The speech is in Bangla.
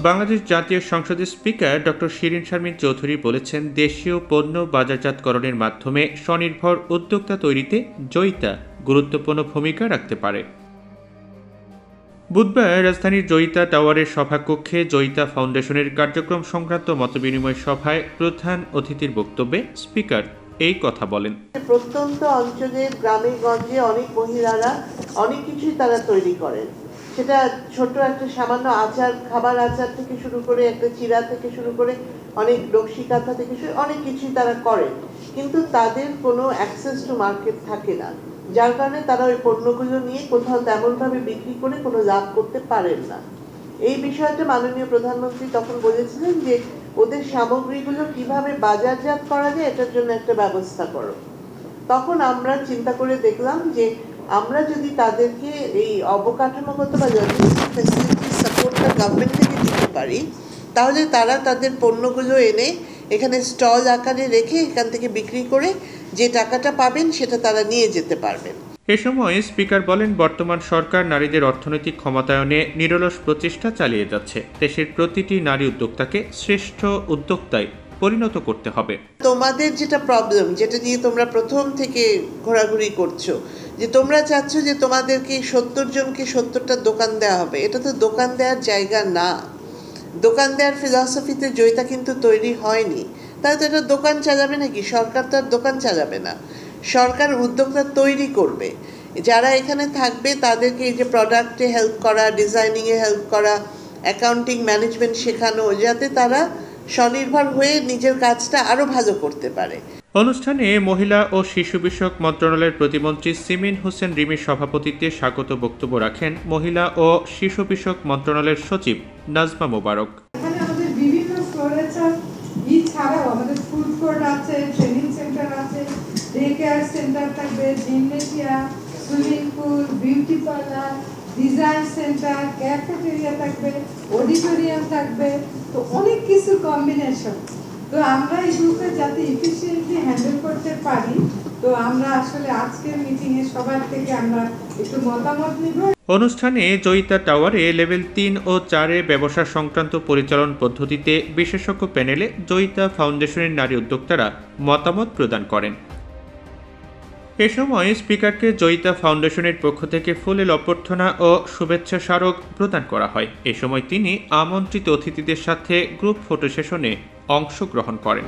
বাংলাদেশ জাতীয় সংসদের স্পিকার ডক্টর শিরিন শারমিন চৌধুরী বলেছেন, দেশীয় পণ্য বাজারজাতকরণের মাধ্যমে স্বনির্ভর উদ্যোক্তা তৈরিতে জয়িতা গুরুত্বপূর্ণ ভূমিকা রাখতে পারে। বুধবার রাজধানীর জয়িতা টাওয়ারের সভাকক্ষে জয়িতা ফাউন্ডেশনের কার্যক্রম সংক্রান্ত মতবিনিময় সভায় প্রধান অতিথির বক্তব্যে স্পিকার এই কথা বলেন। প্রত্যন্ত অঞ্চলের গ্রামে গঞ্জে অনেক মহিলারা অনেক কিছুই তারা তৈরি করেন। সেটা ছোট একটা সামান্য আচার, খাবার আচার থেকে শুরু করে একটা চিরা থেকে শুরু করে অনেক নকশি কাঁথা থেকে শুরু অনেক কিছুই তারা করেন, কিন্তু তাদের কোনো অ্যাক্সেস টু মার্কেট থাকে না, যার কারণে তারা ওই পণ্যগুলো নিয়ে কোথাও তেমনভাবে বিক্রি করে কোনো লাভ করতে পারেন না। এই বিষয়টা মাননীয় প্রধানমন্ত্রী তখন বলেছিলেন যে ওদের সামগ্রীগুলো কিভাবে বাজারজাত করা যায় এটার জন্য একটা ব্যবস্থা করো। তখন আমরা চিন্তা করে দেখলাম যে আমরা যদি তাদেরকে এই অবকাঠামোগত বা লজিস্টিক ফ্যাসিলিটি সাপোর্টটা গভর্নমেন্ট থেকে দিতে পারি, তাহলে তারা তাদের পণ্যগুলো এনে এখানে স্টল আকারে রেখে এখান থেকে বিক্রি করে যে টাকাটা পাবেন সেটা তারা নিয়ে যেতে পারবেন। এ সময় স্পিকার বলেন, বর্তমান সরকার নারীদের অর্থনৈতিক ক্ষমতায়নে নিরলস প্রচেষ্টা চালিয়ে যাচ্ছে। দেশের প্রতিটি নারী উদ্যোক্তাকে শ্রেষ্ঠ উদ্যোক্তায় পরিণত করতে হবে। তোমাদের যেটা প্রবলেম, যেটা নিয়ে তোমরা প্রথম থেকে ঘোরাঘুরি করছো, যে তোমরা চাচ্ছ যে তোমাদেরকে 70 জনকে 70টা দোকান দেওয়া হবে, এটা তো দোকান দেওয়ার জায়গা না। দোকান দেওয়ার ফিলসফিতে জয়িতা কিন্তু তৈরি হয়নি। তাহলে তো এটা দোকান চালাবে নাকি? সরকার তো আর দোকান চালাবে না, সরকার উদ্যোক্তা তৈরি করবে। যারা এখানে থাকবে তাদেরকে এই যে প্রোডাক্টে হেল্প করা, ডিজাইনিংয়ে হেল্প করা, অ্যাকাউন্টিং ম্যানেজমেন্ট শেখানো, যাতে তারা স্বনির্ভর হয়ে নিজের কাজটা আরও ভালো করতে পারে। অনুষ্ঠানে মহিলা ও শিশু বিষয়ক মন্ত্রণালয়ের প্রতিমন্ত্রী সিমিন হোসেন রিমির সভাপতিত্বে স্বাগত বক্তব্য রাখেন মহিলা ও শিশু বিষয়ক মন্ত্রণালয়ের সচিব নাজমা মোবারক। এখানে আমাদের বিভিন্ন ফ্লোরেচার ছাড়াও আমাদের ফুড কোর্ট আছে, ট্রেনিং সেন্টার আছে, ডে কেয়ার সেন্টার থাকবে, gymnasium, swimming pool, beauty parlour, design centre, cafeteria থাকবে, অডিটোরিয়াম থাকবে। তো অনেক কিছু কম্বিনেশন। তো আমরা এই গ্রুপে যাতে এফিশিয়েন্টলি হ্যান্ডেল করতে পারি, তো আমরা আসলে আজকের মিটিংয়ে সবার থেকে আমরা একটু মতামত নিব। অনুষ্ঠানে জয়িতা টাওয়ারে লেভেল 3 ও 4-এ ব্যবসা সংক্রান্ত পরিচালন পদ্ধতিতে বিশেষজ্ঞ প্যানেলে জয়িতা ফাউন্ডেশনের নারী উদ্যোক্তারা মতামত প্রদান করেন। এ সময় স্পিকারকে জয়িতা ফাউন্ডেশনের পক্ষ থেকে ফুলেল অভ্যর্থনা ও শুভেচ্ছা স্মারক প্রদান করা হয়। এ সময় তিনি আমন্ত্রিত অতিথিদের সাথে গ্রুপ ফটো সেশনে অংশগ্রহণ করেন।